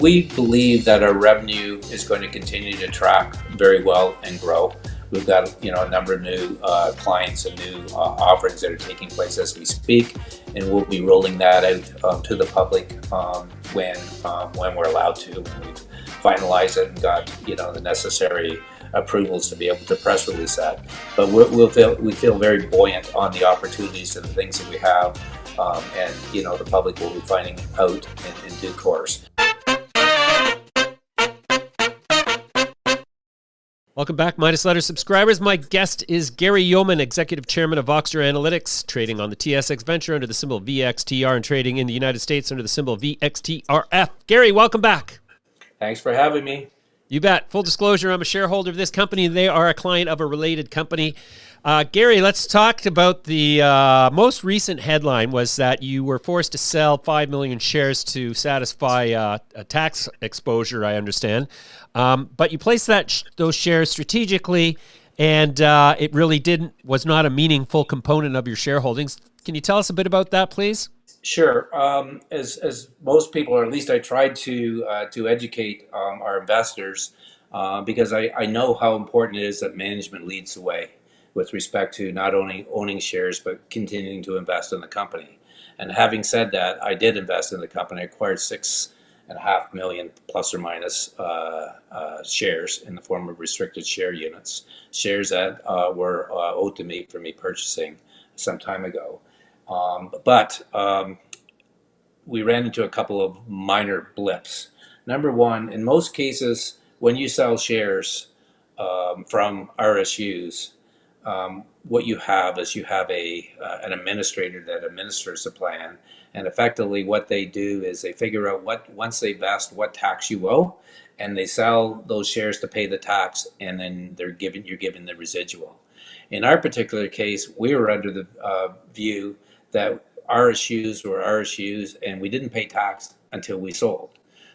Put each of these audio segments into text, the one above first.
We believe that our revenue is going to continue to track very well and grow. We've got a number of new clients and new offerings that are taking place as we speak, and we'll be rolling that out to the public when we're allowed to. When we've finalized it and got the necessary approvals to be able to press release that. But we feel very buoyant on the opportunities and the things that we have, and the public will be finding out in due course. Welcome back, Midas Letter subscribers. My guest is Gary Yeoman, Executive Chairman of Voxtur Analytics, trading on the TSX Venture under the symbol VXTR and trading in the United States under the symbol VXTRF. Gary, welcome back. Thanks for having me. You bet. Full disclosure, I'm a shareholder of this company. They are a client of a related company. Gary, let's talk about the most recent headline was that you were forced to sell 5 million shares to satisfy a tax exposure, I understand. But you placed those shares strategically, and it really was not a meaningful component of your shareholdings. Can you tell us a bit about that, please? Sure. As most people, or at least I tried to educate our investors, because I know how important it is that management leads the way with respect to not only owning shares, but continuing to invest in the company. And having said that, I did invest in the company. I acquired 6.5 million plus or minus shares in the form of restricted share units, shares that were owed to me for me purchasing some time ago. But we ran into a couple of minor blips. Number one, in most cases, when you sell shares from RSUs, what you have is an administrator that administers the plan, and effectively what they do is they figure out once they vest what tax you owe, and they sell those shares to pay the tax, and then you're given the residual. In our particular case, we were under the view that RSUs were RSUs, and we didn't pay tax until we sold.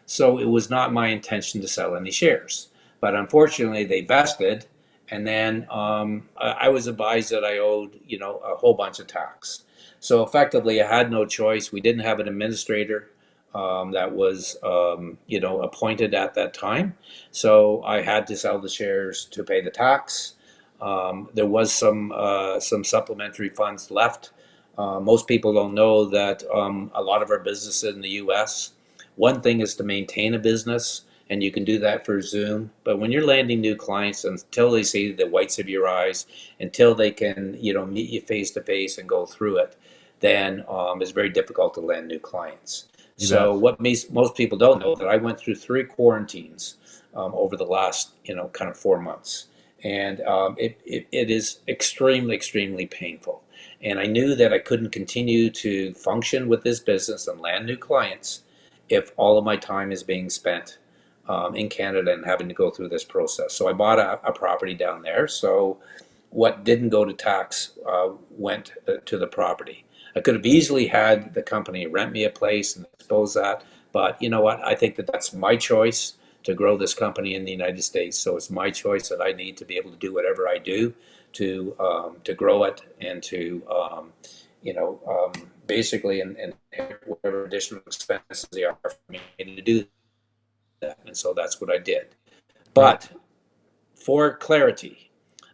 So it was not my intention to sell any shares, but unfortunately they vested. And then I was advised that I owed, a whole bunch of tax. So effectively, I had no choice. We didn't have an administrator that was, appointed at that time. So I had to sell the shares to pay the tax. There was some supplementary funds left. Most people don't know that a lot of our business in the U.S., one thing is to maintain a business, and you can do that for Zoom. But when you're landing new clients, until they see the whites of your eyes, until they can, meet you face to face and go through it, then it's very difficult to land new clients. So what most people don't know that I went through 3 quarantines over the last, kind of 4 months, and it is extremely, extremely painful. And I knew that I couldn't continue to function with this business and land new clients if all of my time is being spent in Canada and having to go through this process. So I bought a property down there. So what didn't go to tax went to the property. I could have easily had the company rent me a place and expose that. But you know what? I think that that's my choice to grow this company in the United States. So it's my choice that I need to be able to do whatever I do to grow it and to, basically and whatever additional expenses they are for me to do that. And so that's what I did. But for clarity,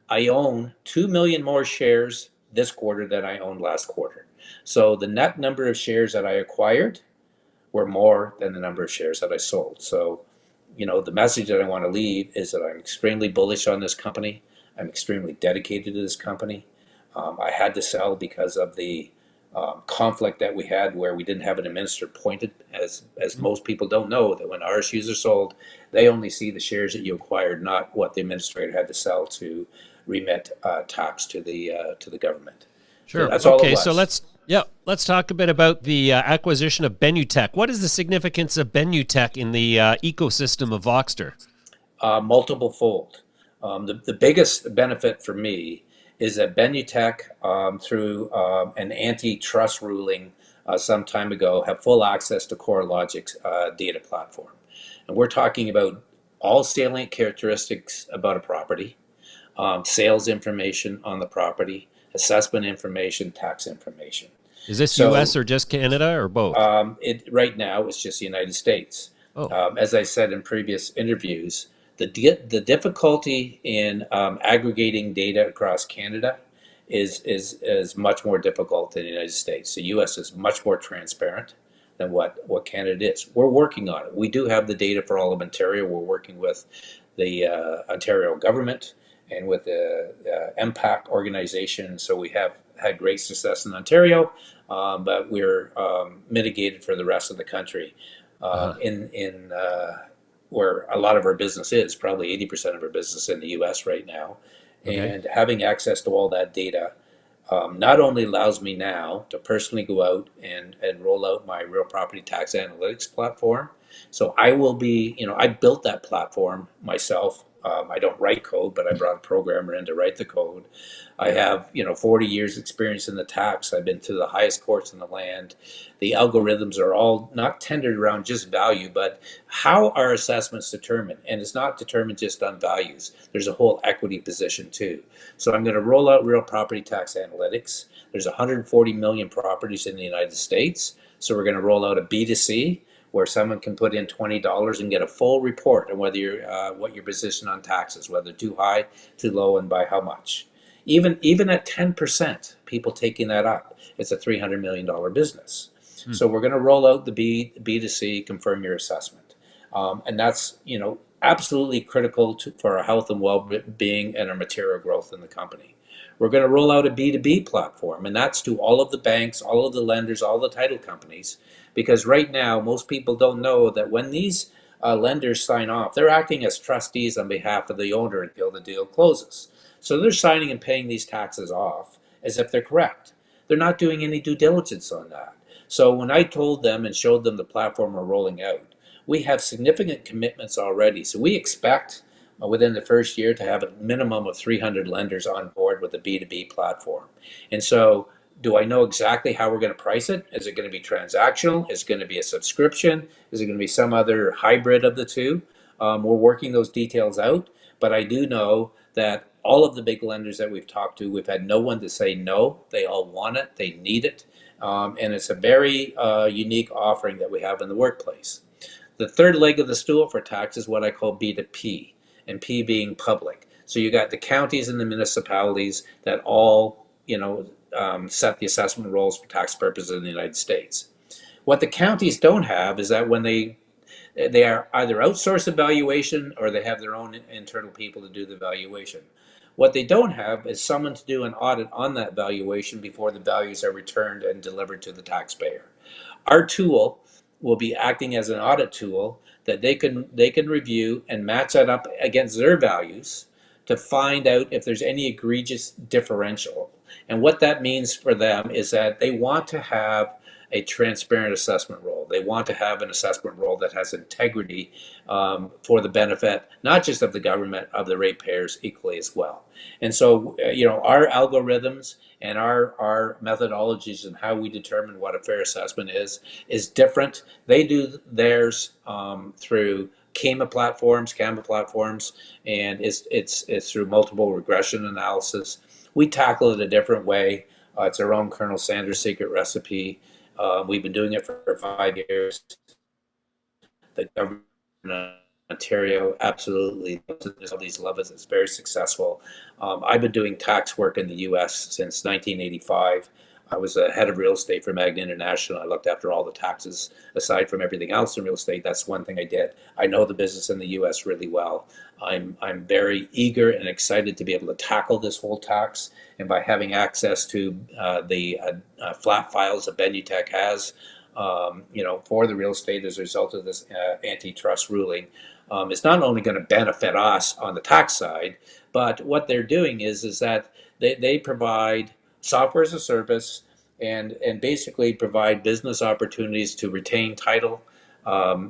I own 2 million more shares this quarter than I owned last quarter. So the net number of shares that I acquired were more than the number of shares that I sold. So, the message that I want to leave is that I'm extremely bullish on this company. I'm extremely dedicated to this company. I had to sell because of the conflict that we had where we didn't have an administrator appointed. As most people don't know, that when RSUs are sold, they only see the shares that you acquired, not what the administrator had to sell to remit tax to the government. Sure. So that's all it was. So let's talk a bit about the acquisition of Benutech. What is the significance of Benutech in the ecosystem of Voxtur? Multiple fold. The biggest benefit for me is that Benutech, through an antitrust ruling some time ago, have full access to CoreLogic's data platform. And we're talking about all salient characteristics about a property, sales information on the property, assessment information, tax information. Is this U.S. or just Canada or both? Right now, it's just the United States. Oh, As I said in previous interviews, the difficulty in aggregating data across Canada is much more difficult than the United States. The U.S. is much more transparent than what Canada is. We're working on it. We do have the data for all of Ontario. We're working with the Ontario government and with the MPAC organization. So we have had great success in Ontario, but we're mitigated for the rest of the country. uh-huh. In Where a lot of our business is, probably 80% of our business in the US right now. Okay. And having access to all that data not only allows me now to personally go out and roll out my real property tax analytics platform. So I will be, I built that platform myself. I don't write code, but I brought a programmer in to write the code. I have, 40 years experience in the tax. I've been to the highest courts in the land. The algorithms are all not tendered around just value, but how are assessments determined? And it's not determined just on values. There's a whole equity position too. So I'm going to roll out real property tax analytics. There's 140 million properties in the United States. So we're going to roll out a B2C where someone can put in $20 and get a full report on whether you're what your position on taxes, whether too high, too low, and by how much. Even at 10%, people taking that up, it's a $300 million business. Hmm. So we're going to roll out the B2C, confirm your assessment. And that's, absolutely critical for our health and well-being and our material growth in the company. We're going to roll out a B2B platform, and that's to all of the banks, all of the lenders, all the title companies, because right now, most people don't know that when these lenders sign off, they're acting as trustees on behalf of the owner until the deal closes. So they're signing and paying these taxes off as if they're correct. They're not doing any due diligence on that. So when I told them and showed them the platform we're rolling out, we have significant commitments already. So we expect within the first year to have a minimum of 300 lenders on board with the B2B platform. And so do I know exactly how we're going to price it? Is it going to be transactional? Is it going to be a subscription? Is it going to be some other hybrid of the two? We're working those details out, but I do know that all of the big lenders that we've talked to, we've had no one to say no. They all want it. They need it. And it's a very unique offering that we have in the workplace. The third leg of the stool for tax is what I call B2P, and P being public. So you got the counties and the municipalities that all, set the assessment rolls for tax purposes in the United States. What the counties don't have is that when they are either outsource evaluation or they have their own internal people to do the valuation. What they don't have is someone to do an audit on that valuation before the values are returned and delivered to the taxpayer. Our tool will be acting as an audit tool that they can review and match that up against their values to find out if there's any egregious differential. And what that means for them is that they want to have a transparent assessment role. They want to have an assessment role that has integrity for the benefit, not just of the government, of the ratepayers equally as well. And so, our algorithms and our methodologies and how we determine what a fair assessment is different. They do theirs through CAMA platforms, and it's through multiple regression analysis. We tackle it a different way. It's our own Colonel Sanders' secret recipe. We've been doing it for 5 years. The government of Ontario absolutely love it. It's very successful. I've been doing tax work in the U.S. since 1985. I was a head of real estate for Magna International. I looked after all the taxes aside from everything else in real estate. That's one thing I did. I know the business in the U.S. really well. I'm very eager and excited to be able to tackle this whole tax. And by having access to the flat files that Benutech has, for the real estate as a result of this antitrust ruling, it's not only going to benefit us on the tax side, but what they're doing is that they provide software as a service and basically provide business opportunities to retain title,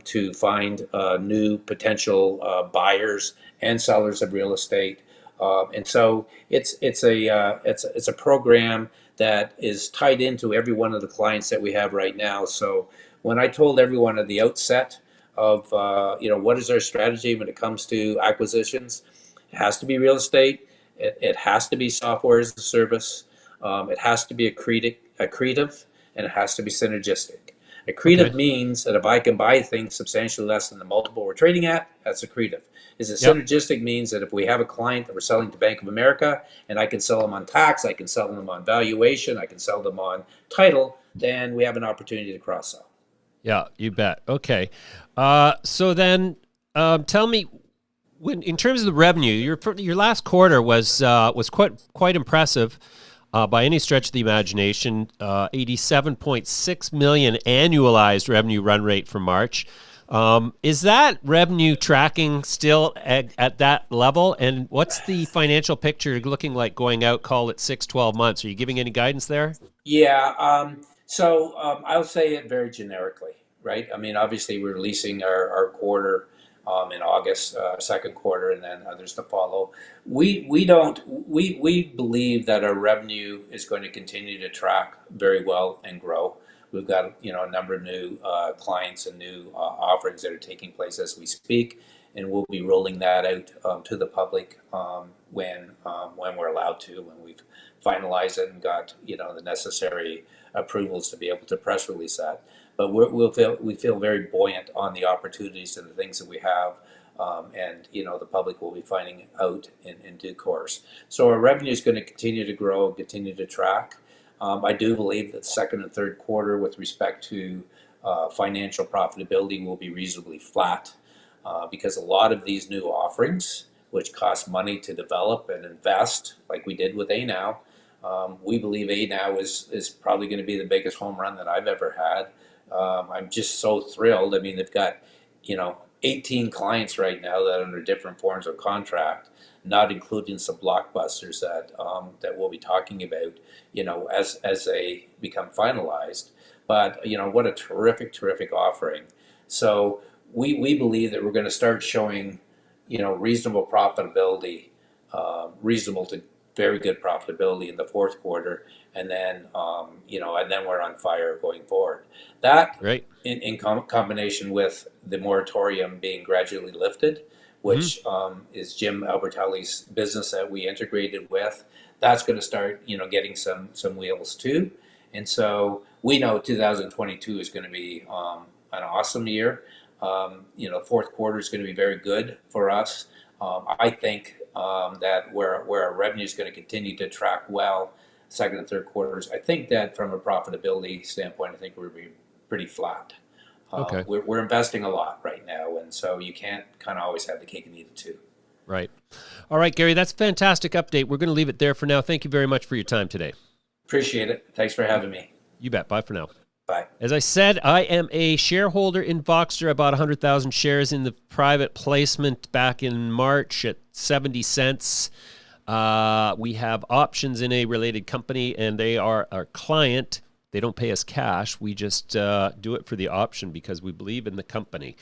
to find new potential buyers and sellers of real estate. And so it's a program that is tied into every one of the clients that we have right now. So when I told everyone at the outset of what is our strategy when it comes to acquisitions, it has to be real estate. It has to be software as a service. It has to be accretive, and it has to be synergistic. Accretive means that if I can buy things substantially less than the multiple we're trading at, that's accretive. Is it Yep. synergistic means that if we have a client that we're selling to Bank of America and I can sell them on tax, I can sell them on valuation, I can sell them on title, then we have an opportunity to cross sell. Yeah, you bet. Okay. So then tell me, when in terms of the revenue, your last quarter was quite impressive by any stretch of the imagination. 87.6 million annualized revenue run rate for March. Is that revenue tracking still at that level? And what's the financial picture looking like going out, call it 6-12 months? Are you giving any guidance there? Yeah, I'll say it very generically, right? I mean, obviously, we're releasing our quarter in August, second quarter, and then others to follow. We believe that our revenue is going to continue to track very well and grow. We've got a number of new clients and new offerings that are taking place as we speak, and we'll be rolling that out to the public when we're allowed to, when we've finalized it and got the necessary approvals to be able to press release that. But we feel very buoyant on the opportunities and the things that we have, and the public will be finding out in due course. So our revenue is going to continue to grow, continue to track. I do believe that the second and third quarter, with respect to financial profitability, will be reasonably flat because a lot of these new offerings, which cost money to develop and invest, like we did with Anow, we believe Anow is probably going to be the biggest home run that I've ever had. I'm just so thrilled. I mean, they've got 18 clients right now that are under different forms of contract, not including some blockbusters that we'll be talking about, as they become finalized. But what a terrific offering. So we believe that we're going to start showing reasonable profitability, reasonable to very good profitability in the fourth quarter, and then we're on fire going forward. That, Right. in combination with the moratorium being gradually lifted, which is Jim Albertelli's business that we integrated with, that's going to start getting some wheels too. And so we know 2022 is going to be an awesome year. Fourth quarter is going to be very good for us. I think that where our revenue is going to continue to track well, second and third quarters, I think that from a profitability standpoint, I think we're be pretty flat. Okay. We're investing a lot right now, and so you can't kind of always have the cake and eat it too. Right. All right, Gary, that's a fantastic update. We're going to leave it there for now. Thank you very much for your time today. Appreciate it. Thanks for having me. You bet. Bye for now. Bye. As I said, I am a shareholder in Voxtur. I bought 100,000 shares in the private placement back in March at 70 cents. We have options in a related company, and they are our client. They don't pay us cash. We just do it for the option because we believe in the company.